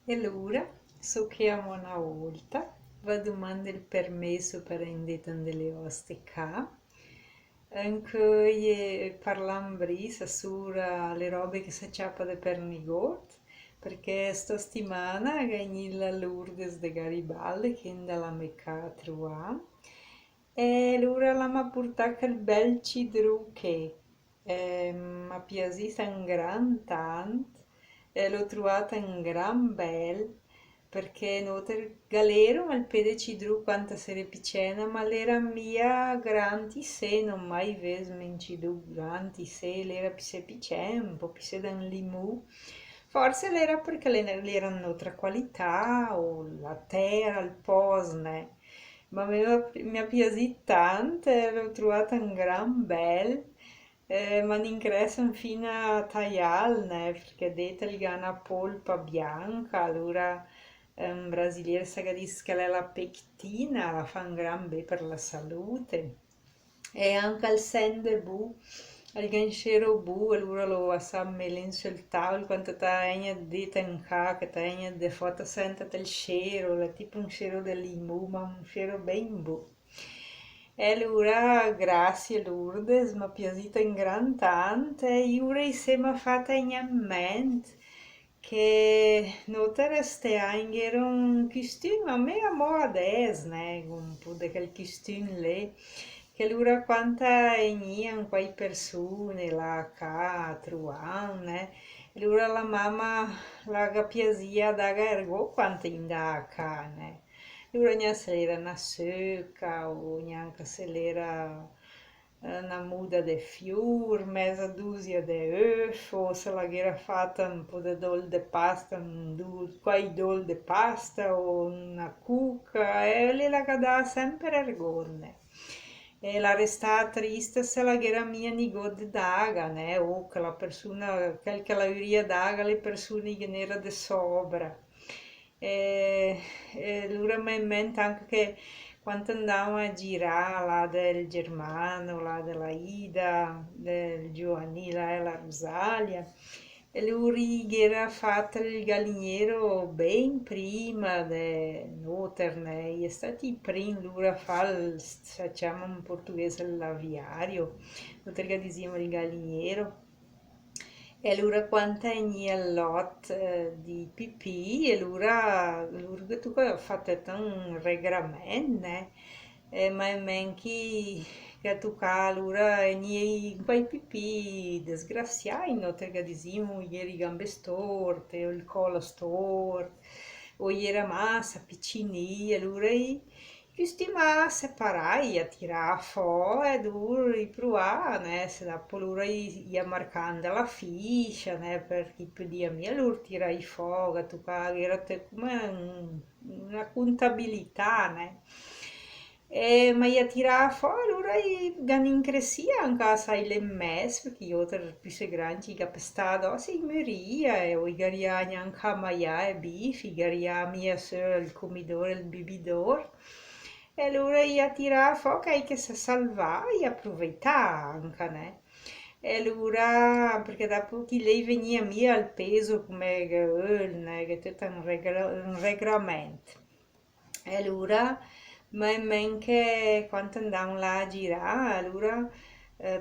E allora, so che a una volta va domanda il permesso per andare delle oste qua, anche parlando brisa sopra le robe che si acciappano per nigot, perché sto settimana gagni la Lourdes de Garibaldi che è dalla Mecca a trovare e allora la mi ha portato il bel cidru che mi ha piaciuto un gran tanto e l'ho trovata un gran bel perché noter galero ma il pede cidru quanta sere piccena ma l'era mia granti se non mai ves men cidru granti se l'era pisse piccena un po' pisse da un limù forse l'era perché l'erano un'altra qualità o la terra il posne ma mi ha piaciuto tanto e l'ho trovata un gran bel ma l'ingresso fino a tagliarne perché dentro il una polpa bianca allora un brasiliere sa che dice che la pectina la fa un gran bene per la salute e anche il sen de bu al ganxero bu allora lo assammelen sul tavolo quanto taegna di tenca che taegna de foto senta del scero la tipo un scero del limù ma un scero ben bu e allora grazie Lourdes mi è piaciuta in gran tante e io insieme fatta in mente che notare ste anche un costume a me a mo adesso ne un po' di quel costume lì che allora quanta in quei persone la ca truane allora la mamma la piacia da ergo quanta in da cane allora neanche se era una succa o neanche se era una muda de fior, mezza dúzia de œuf, o se la era fatta un po' di dol de pasta, quai dol de pasta o una cucca, e lì la cadà sempre ergonne. E la resta triste se la era mia nigot daga, né? O che la persona, che la uria daga, le persone che n'era de sobra. E, e allora mi è in mente anche che quando andavamo a girare là del Germano, là della Ida, del Giovanni, la Rosalia, e lui era fatto il galiniero ben prima di Noterne, è stato il primo lui a fare, facciamo in portoghese, l'aviario, noi che diciamo il galiniero. E allora quando è all'ot di pipì, e allora tu hai fatto un regramento, ma è manchi che tu allora in quei pipì disgraziati, no? Perché diciamo, ieri gambe storte, o il collo storto, o ieri massa piccini, allora questi ma separai a tirare fuori e dovrei provare, né? Se dopo loro ia marcando la ficha, né? Per tipo di mia, loro tirai fuori, tu era come una contabilità, né? E, ma ia tirare fuori, allora ganin crescia anche sai le mes, perché io per più se grandi che pestato, si moria e o i gariani anche maia e bifi, gariami a il comidore, il bibidor. E allora io tirava fuori che si salva e approfittava anche, né? E allora, perché dopo che lei veniva mia al peso come che tutto un regolamento. E allora, ma in men che quando andavamo là a girare, allora,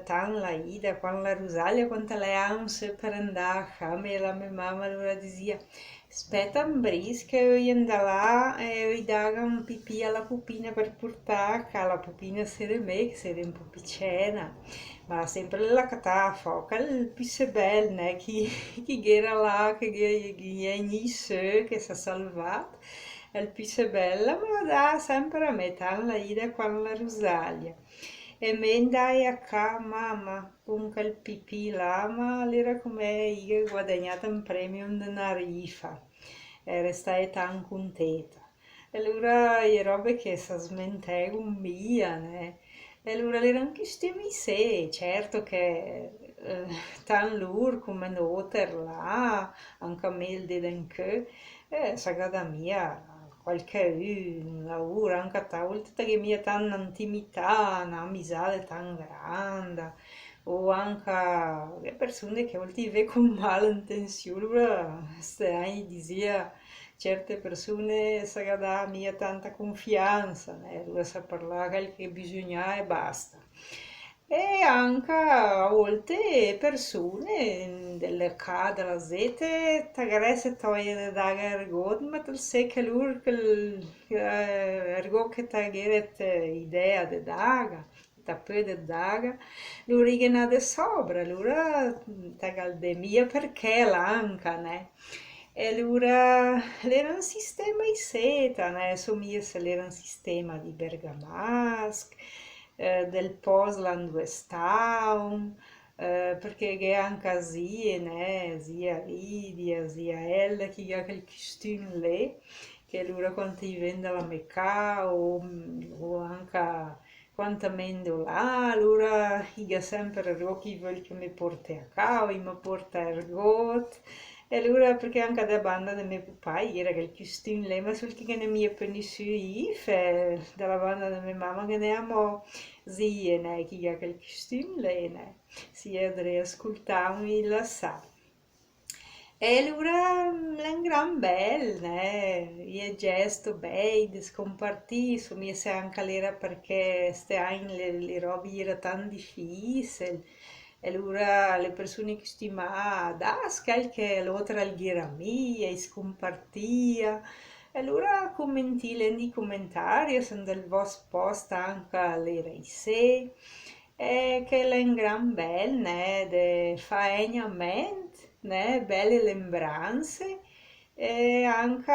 tan la Ida, quando la Rosalia, quando lei ha un se per andare a me, la mia mamma allora diceva, aspetta un bris che io andavo là e io davo un pipì alla pupina per portare a la pupina sera me, che sei un po' piccina, ma sempre la catava foca, il più se bel, né, chi era là, che è nisso, che si è salvato, il più se bella, ma la dà sempre a me, tan la Ida quando la Rosalia. E me andai a ca, mamma, con quel pipì là, ma era come io ho guadagnato un premio di una rifa. E restai tan contenta. E allora le robe che si smentevano via, né? E allora erano anche stimi sé, certo che tan lur come noter là, anche a me il dedenche, sagada mia, qualche lavoro, anche a te, oltre che mia tan intimità, una amicizia tan grande, o anche le persone che oltre con malintenzione, stai dizia certe persone si dà mia tanta confianza, allora si parla quel che bisogna e basta. E anche a volte persone delle ca della zete magari se toglie da ergot, ma tu sai che loro che ergot che tageret idea de daga, tapé de daga, loro rigano de sopra, loro tagal de mia perché l'anca, ne? E allora era un sistema di seta, ne? Somiglia se era un sistema di bergamasco, del Pozlan dove stavano, perché che anche sia, né? Zia Lidia, zia Ella, che ha quel costume lì, che loro quando ti vende la Mecca o anche quanta mendo là, allora io sempre Rocky vuol che mi porti a casa, mi porta a Ergot, e allora perché anche da banda del mio papà era che il costume lì, ma sul che ne mi è pensato io, dalla banda della mia mamma che ne amo zie, ne, che ha quel costume lì, ne, si è ascoltare la sa. E allora è un gran bel, né? Il gesto bello di scompartire, insomma, se anche l'era perché ste anni le robe era tanto difficili. E allora le persone che stimavano, da, che l'altra al mia e scompartia. E allora commenti, nei commentari, sono del vostro post anche l'era in sé. E che è un gran bel, né? De faegnament, né? Belle lembranze e anche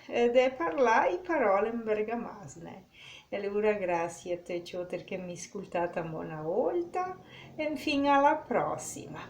de parlare parole in bergamasne. E allora grazie a te, Ciotter, che mi hai ascoltata una volta e infine alla prossima.